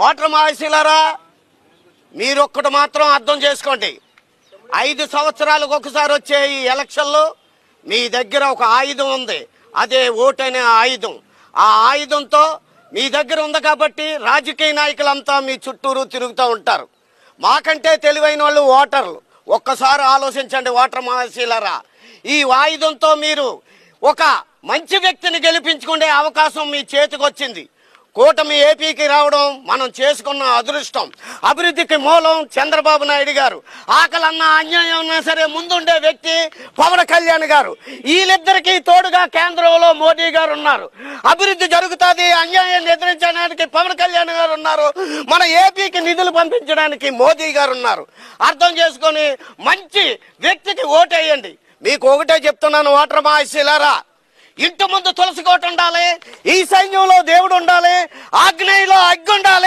Voter మహాశీలారా, మీరొక్కటి మాత్రం అర్థం చేసుకోండి. 5 సంవత్సరాలకు ఒకసారి వచ్చే ఈ ఎలక్షన్లో మీ దగ్గర ఒక ఆయుధం ఉంది, అదే ఓటు అనే ఆయుధం. ఆ ఆయుధంతో మీ దగ్గర ఉంది కాబట్టి రాజకీయ నాయకులంతా మీ చుట్టూరు తిరుగుతూ ఉంటారు. మాకంటే తెలివైన వాళ్ళు ఓటర్లు. ఒక్కసారి ఆలోచించండి ఓటర్ మహాశీలారా, ఈ ఆయుధంతో మీరు ఒక మంచి వ్యక్తిని గెలిపించుకునే అవకాశం మీ చేతికి వచ్చింది. కూటమి ఏపీకి రావడం మనం చేసుకున్న అదృష్టం. అభివృద్ధికి మూలం చంద్రబాబు నాయుడు గారు. ఆకలన్నా అన్యాయం ఉన్నా సరే ముందుండే వ్యక్తి పవన్ కళ్యాణ్ గారు. వీళ్ళిద్దరికీ తోడుగా కేంద్రంలో మోదీ గారు ఉన్నారు. అభివృద్ధి జరుగుతుంది, అన్యాయాన్ని ఎదిరించడానికి పవన్ కళ్యాణ్ గారు ఉన్నారు. మన ఏపీకి నిధులు పంపించడానికి మోదీ గారు ఉన్నారు. అర్థం చేసుకొని మంచి వ్యక్తికి ఓటేయండి. మీకు ఒకటే చెప్తున్నాను ఓటర్ మహాశీలారా, ఇంటి ముందు తులసి కోట ఉండాలి, ఈ సైన్యంలో దేవుడు ఉండాలి, ఆగ్నేయంలో అగ్గి ఉండాలి.